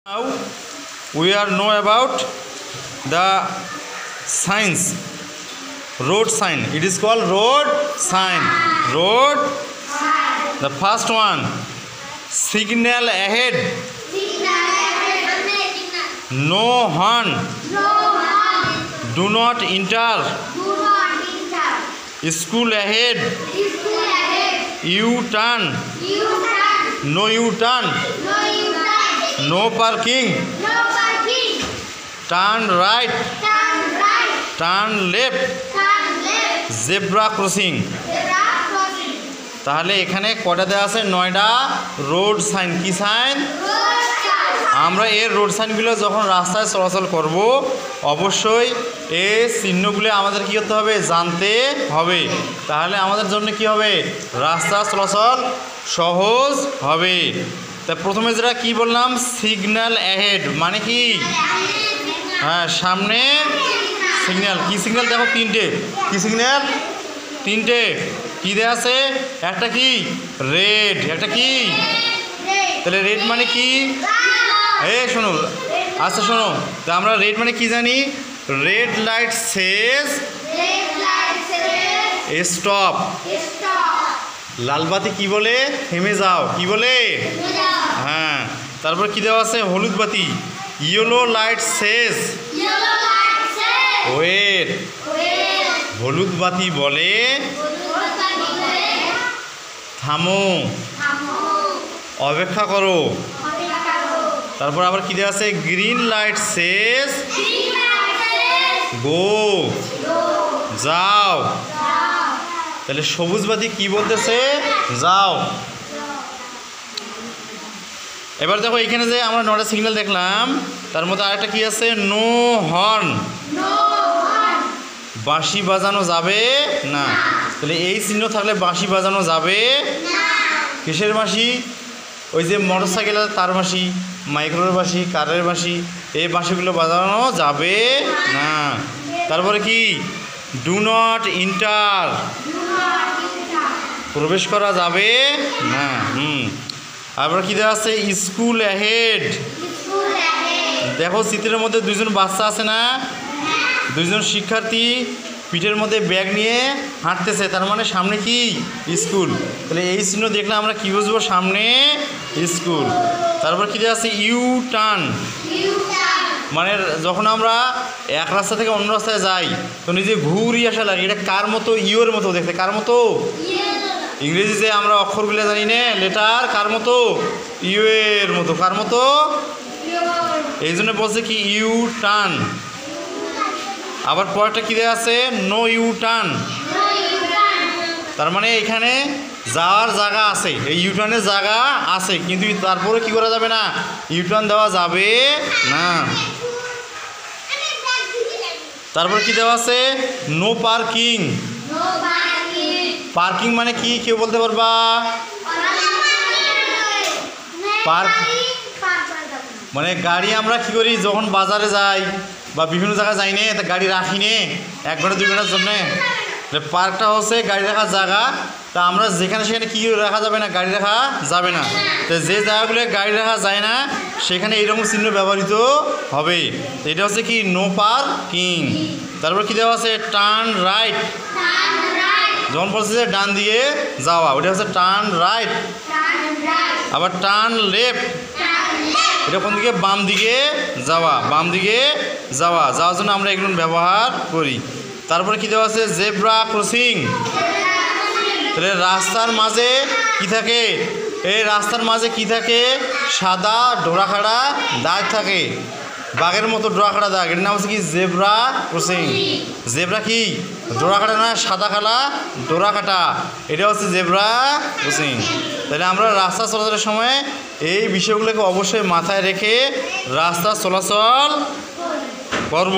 Now we are know about the signs, road sign. It is called road sign. Road. The first one, signal ahead. No horn. Do not enter. School ahead. U-turn. No U-turn. No parking. Turn right. Turn left. Zebra crossing. তাহলে এখানে কটা দেওয়া আছে? 9টা road sign. কি sign? আমরা এর road সাইনগুলো যখন রাস্তায় চলাচল করব অবশ্যই এই চিহ্নগুলো আমাদের কী করতে হবে? জানতে হবে। তাহলে আমাদের জন্য কি হবে? রাস্তা চলাচল সহজ হবে। তা প্রথমে যেটা কি বললাম, সিগন্যাল অ্যাহেড মানে কি? হ্যাঁ, সামনে সিগন্যাল। কি সিগন্যাল? দেখো তিনটে। কি সিগন্যাল? তিনটে। কী দেওয়া আছে? একটা কি রেড, একটা কি? তাহলে রেড মানে কি? শোনো, আচ্ছা শোনো, তা আমরা রেড মানে কি জানি? Red light says stop. লালবাতি কি বলে? থেমে যাও। কি বলে? হ্যাঁ। তারপর কি দেওয়া আছে? হলুদ বাতি। Yellow light says wait. হলুদ বাতি বলে থামো, অপেক্ষা করো। তারপর আবার কি দেওয়া আছে? গ্রিন লাইট সেজ গো, যাও। তাহলে সবুজ বাতি কি বলতেছে? যাও। এবার দেখো এখানে যে আমরা 9টা সিগন্যাল দেখলাম তার মধ্যে আরেকটা কি আছে? No horn. বাঁশি বাজানো যাবে না। তাহলে এই চিহ্ন থাকলে বাঁশি বাজানো যাবে। কিসের বাঁশি? ওই যে মোটর সাইকেলের তার বাঁশি, মাইক্রোর বাঁশি, কারের বাঁশি, এই বাঁশিগুলো বাজানো যাবে না। তারপরে কি? ডু নট এন্টার, প্রবেশ করা যাবে না। তারপরে কি দেওয়া আছে? School ahead. দেখো চিত্রের মধ্যে দুইজন বাচ্চা আছে না? দুইজন শিক্ষার্থী পিঠের মধ্যে ব্যাগ নিয়ে হাঁটতেছে, তার মানে সামনে কি? স্কুল। তাহলে এই চিহ্ন দেখলে আমরা কি বুঝবো? সামনে স্কুল। তারপর কি দেওয়া আছে? ইউ টার্ন মানে যখন আমরা এক রাস্তা থেকে অন্য রাস্তায় যাই তো নিজে ঘুরিয়ে আসা লাগে। এটা কার মতো? ইউর মতো দেখতে। কার মতো? ইংরেজিতে আমরা অক্ষরগুলো জানি না, লেটার কার মতো? ইউ এর মতো। কার মতো? এই জন্য বলছে কি ইউ টার্ন। আবার পরেরটা কি দেওয়া আছে? No U turn. তার মানে এখানে যাওয়ার জায়গা আছে, এই ইউটার্নের জায়গা আছে, কিন্তু তারপরে কি করা যাবে না? ইউটার্ন দেওয়া যাবে না। তারপরে কি দেওয়া আছে? No parking. পার্কিং মানে কি? কেউ বলতে পারবা? পার্ক মানে গাড়ি আমরা কি করি যখন বাজারে যাই বা বিভিন্ন জায়গায় যাই নে, তা গাড়ি রাখি নে 1 ঘন্টা 2 ঘন্টার জন্যে। পার্কটা হচ্ছে গাড়ি রাখার জায়গা। তা আমরা যেখানে সেখানে কী রাখা যাবে না? গাড়ি রাখা যাবে না। তো যে জায়গাগুলো গাড়ি রাখা যায় না সেখানে এইরকম চিহ্ন ব্যবহৃত হবে। এটা হচ্ছে কি? No parking. তারপর কি দেওয়া আছে? Turn right. যখন বলছে যে ডান দিকে যাওয়া, ওটা হচ্ছে টার্ন রাইট। আবার টার্ন লেফট, এটা কোন দিকে? বাম দিকে যাওয়া। বাম দিকে যাওয়ার জন্য আমরা এগুলো ব্যবহার করি। তারপরে কি দেওয়া আছে? Zebra crossing. তাহলে রাস্তার মাঝে কি থাকে? এই রাস্তার মাঝে কি থাকে? সাদা ডোরাখাড়া দাগ থাকে, বাঘের মতো ডোরাখাড়া দাগ। এর নাম হচ্ছে কি? Zebra crossing. জেব্রা কি? ডোরাখাড়া না, সাদা খালা ডোরাকাটা, এটা হচ্ছে জেব্রা ক্রসিং। তাহলে আমরা রাস্তা চলাচলের সময় এই বিষয়গুলোকে অবশ্যই মাথায় রেখে রাস্তা চলাচল করব।